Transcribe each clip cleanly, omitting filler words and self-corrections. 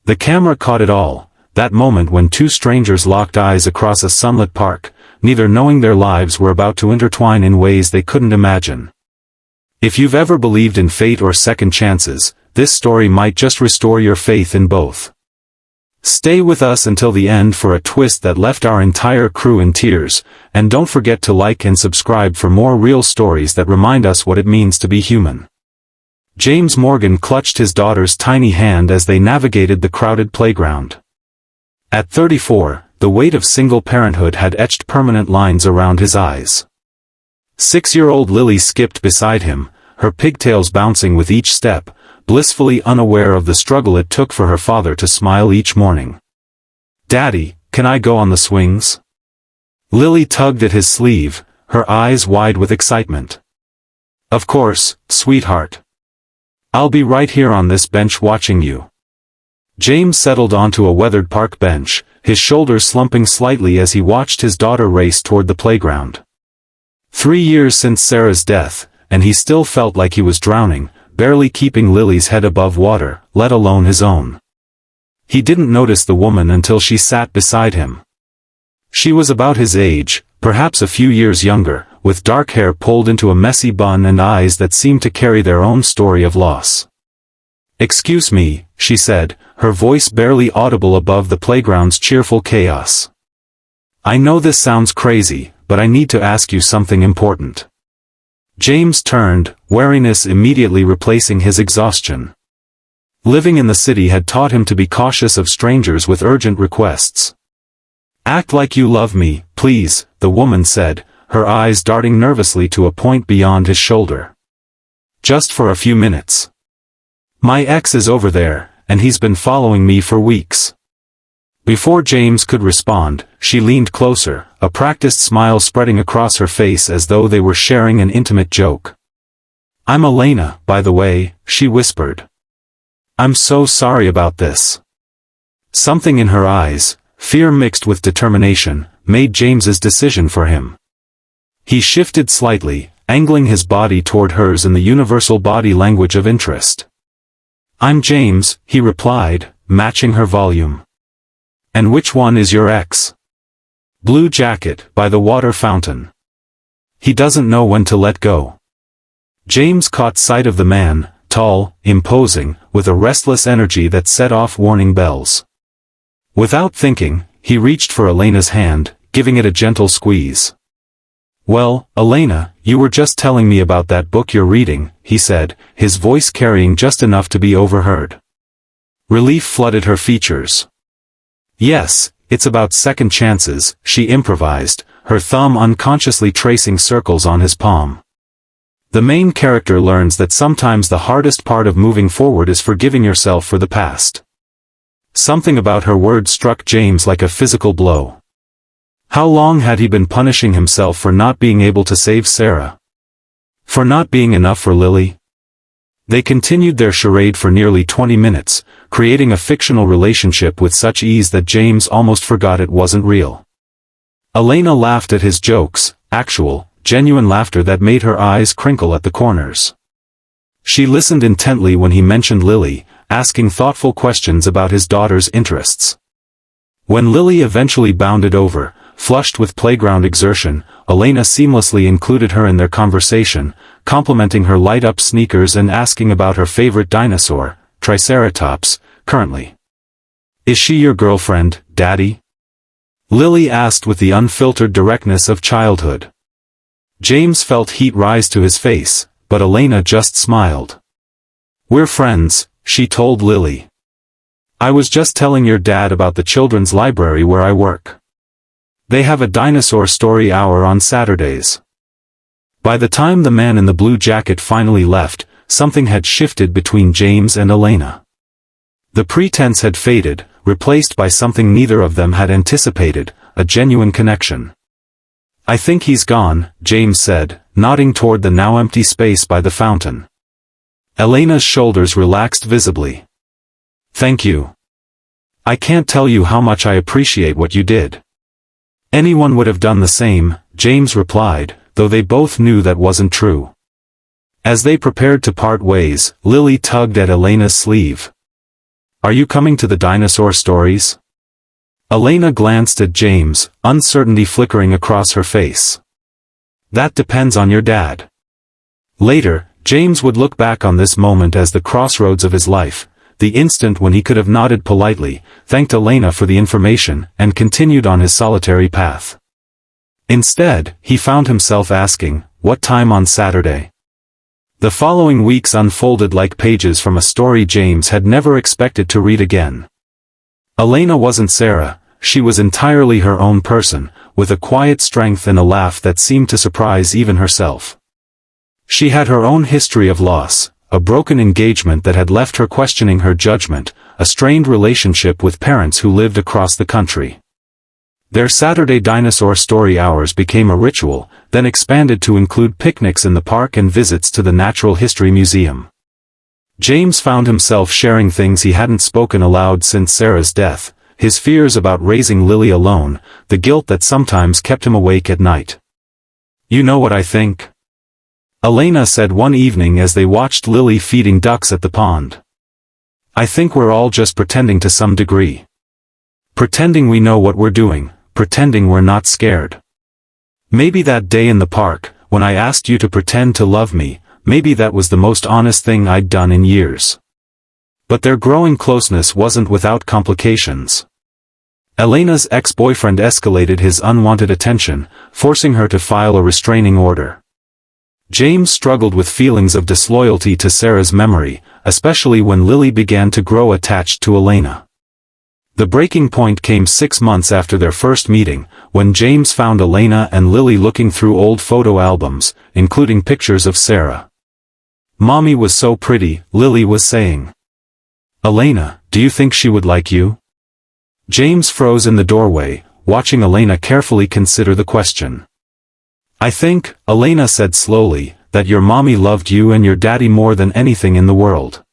The camera caught it all, that moment when two strangers locked eyes across a sunlit park, neither knowing their lives were about to intertwine in ways they couldn't imagine. If you've ever believed in fate or second chances, this story might just restore your faith in both. Stay with us until the end for a twist that left our entire crew in tears, and don't forget to like and subscribe for more real stories that remind us what it means to be human. James Morgan clutched his daughter's tiny hand as they navigated the crowded playground. At 34, the weight of single parenthood had etched permanent lines around his eyes. 6-year-old Lily skipped beside him, her pigtails bouncing with each step, blissfully unaware of the struggle it took for her father to smile each morning. "Daddy, can I go on the swings?" Lily tugged at his sleeve, her eyes wide with excitement. "Of course, sweetheart. I'll be right here on this bench watching you." James settled onto a weathered park bench, his shoulders slumping slightly as he watched his daughter race toward the playground. 3 years since Sarah's death, and he still felt like he was drowning, barely keeping Lily's head above water, let alone his own. He didn't notice the woman until she sat beside him. She was about his age, perhaps a few years younger, with dark hair pulled into a messy bun and eyes that seemed to carry their own story of loss. "Excuse me," she said, her voice barely audible above the playground's cheerful chaos. "I know this sounds crazy, but I need to ask you something important." James turned, wariness immediately replacing his exhaustion. Living in the city had taught him to be cautious of strangers with urgent requests. "Act like you love me, please," the woman said, her eyes darting nervously to a point beyond his shoulder. "Just for a few minutes. My ex is over there, and he's been following me for weeks." Before James could respond, she leaned closer, a practiced smile spreading across her face as though they were sharing an intimate joke. "I'm Elena, by the way," she whispered. "I'm so sorry about this." Something in her eyes, fear mixed with determination, made James's decision for him. He shifted slightly, angling his body toward hers in the universal body language of interest. "I'm James," he replied, matching her volume. "And which one is your ex?" "Blue jacket, by the water fountain. He doesn't know when to let go." James caught sight of the man, tall, imposing, with a restless energy that set off warning bells. Without thinking, he reached for Elena's hand, giving it a gentle squeeze. "Well, Elena, you were just telling me about that book you're reading," he said, his voice carrying just enough to be overheard. Relief flooded her features. "Yes, it's about second chances," she improvised, her thumb unconsciously tracing circles on his palm. "The main character learns that sometimes the hardest part of moving forward is forgiving yourself for the past." Something about her words struck James like a physical blow. How long had he been punishing himself for not being able to save Sarah? For not being enough for Lily? They continued their charade for nearly 20 minutes, creating a fictional relationship with such ease that James almost forgot it wasn't real. Elena laughed at his jokes, actual, genuine laughter that made her eyes crinkle at the corners. She listened intently when he mentioned Lily, asking thoughtful questions about his daughter's interests. When Lily eventually bounded over, flushed with playground exertion, Elena seamlessly included her in their conversation, complimenting her light-up sneakers and asking about her favorite dinosaur, Triceratops, currently. "Is she your girlfriend, Daddy?" Lily asked with the unfiltered directness of childhood. James felt heat rise to his face, but Elena just smiled. "We're friends," she told Lily. "I was just telling your dad about the children's library where I work. They have a dinosaur story hour on Saturdays." By the time the man in the blue jacket finally left, something had shifted between James and Elena. The pretense had faded, replaced by something neither of them had anticipated, a genuine connection. "I think he's gone," James said, nodding toward the now empty space by the fountain. Elena's shoulders relaxed visibly. "Thank you. I can't tell you how much I appreciate what you did." "Anyone would have done the same," James replied, though they both knew that wasn't true. As they prepared to part ways, Lily tugged at Elena's sleeve. Are you coming to the dinosaur stories? Elena glanced at James, uncertainty flickering across her face. That depends on your dad. Later, James would look back on this moment as the crossroads of his life, the instant when he could have nodded politely, thanked Elena for the information, and continued on his solitary path. Instead, he found himself asking, what time on Saturday? The following weeks unfolded like pages from a story James had never expected to read again. Elena wasn't Sarah, she was entirely her own person, with a quiet strength and a laugh that seemed to surprise even herself. She had her own history of loss, a broken engagement that had left her questioning her judgment, a strained relationship with parents who lived across the country. Their Saturday dinosaur story hours became a ritual, then expanded to include picnics in the park and visits to the Natural History Museum. James found himself sharing things he hadn't spoken aloud since Sarah's death, his fears about raising Lily alone, the guilt that sometimes kept him awake at night. You know what I think? Elena said one evening as they watched Lily feeding ducks at the pond. I think we're all just pretending to some degree. Pretending we know what we're doing, pretending we're not scared. Maybe that day in the park, when I asked you to pretend to love me, maybe that was the most honest thing I'd done in years. But their growing closeness wasn't without complications. Elena's ex-boyfriend escalated his unwanted attention, forcing her to file a restraining order. James struggled with feelings of disloyalty to Sarah's memory, especially when Lily began to grow attached to Elena. The breaking point came 6 months after their first meeting, when James found Elena and Lily looking through old photo albums, including pictures of Sarah. Mommy was so pretty, Lily was saying. Elena, do you think she would like you? James froze in the doorway, watching Elena carefully consider the question. I think, Elena said slowly, that your mommy loved you and your daddy more than anything in the world.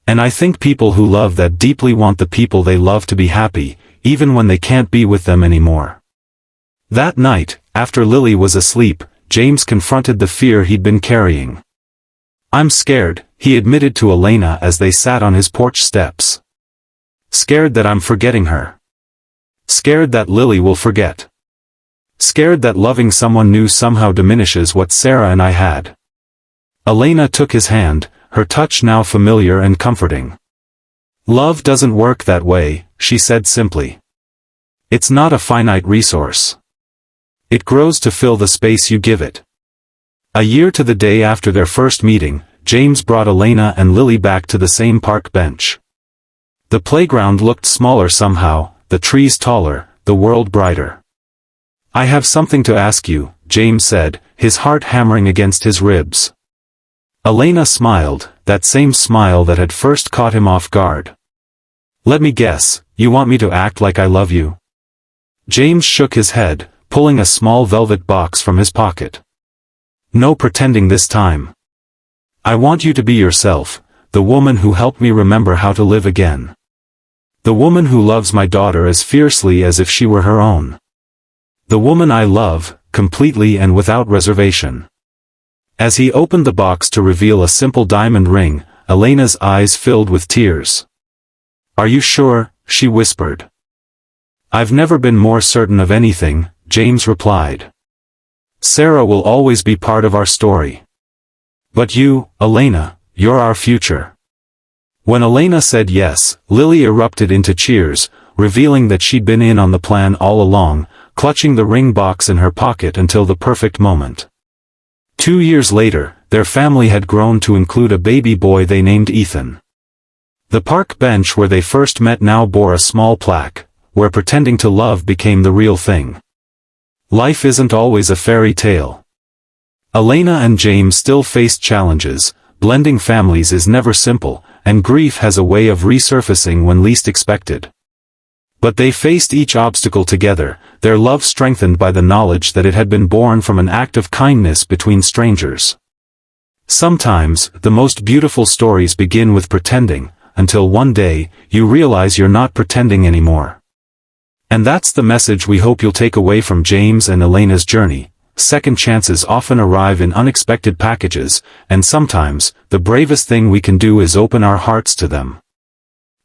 And I think people who love that deeply want the people they love to be happy, even when they can't be with them anymore. That night, after Lily was asleep, James confronted the fear he'd been carrying. I'm scared, he admitted to Elena as they sat on his porch steps. Scared that I'm forgetting her. Scared that Lily will forget. Scared that loving someone new somehow diminishes what Sarah and I had. Elena took his hand, her touch now familiar and comforting. Love doesn't work that way, she said simply. It's not a finite resource. It grows to fill the space you give it. A year to the day after their first meeting, James brought Elena and Lily back to the same park bench. The playground looked smaller somehow, the trees taller, the world brighter. I have something to ask you, James said, his heart hammering against his ribs. Elena smiled, that same smile that had first caught him off guard. Let me guess, you want me to act like I love you? James shook his head, pulling a small velvet box from his pocket. No pretending this time. I want you to be yourself, the woman who helped me remember how to live again. The woman who loves my daughter as fiercely as if she were her own. The woman I love, completely and without reservation. As he opened the box to reveal a simple diamond ring, Elena's eyes filled with tears. Are you sure? She whispered. I've never been more certain of anything, James replied. Sarah will always be part of our story. But you, Elena, you're our future. When Elena said yes, Lily erupted into cheers, revealing that she'd been in on the plan all along, clutching the ring box in her pocket until the perfect moment. 2 years later, their family had grown to include a baby boy they named Ethan. The park bench where they first met now bore a small plaque, where pretending to love became the real thing. Life isn't always a fairy tale. Elena and James still faced challenges, blending families is never simple, and grief has a way of resurfacing when least expected. But they faced each obstacle together, their love strengthened by the knowledge that it had been born from an act of kindness between strangers. Sometimes, the most beautiful stories begin with pretending, until one day, you realize you're not pretending anymore. And that's the message we hope you'll take away from James and Elena's journey. Second chances often arrive in unexpected packages, and sometimes, the bravest thing we can do is open our hearts to them.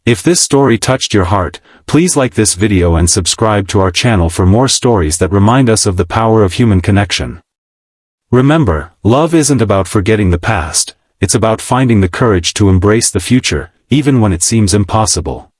If this story touched your heart, please like this video and subscribe to our channel for more stories that remind us of the power of human connection. Remember, love isn't about forgetting the past, it's about finding the courage to embrace the future, even when it seems impossible.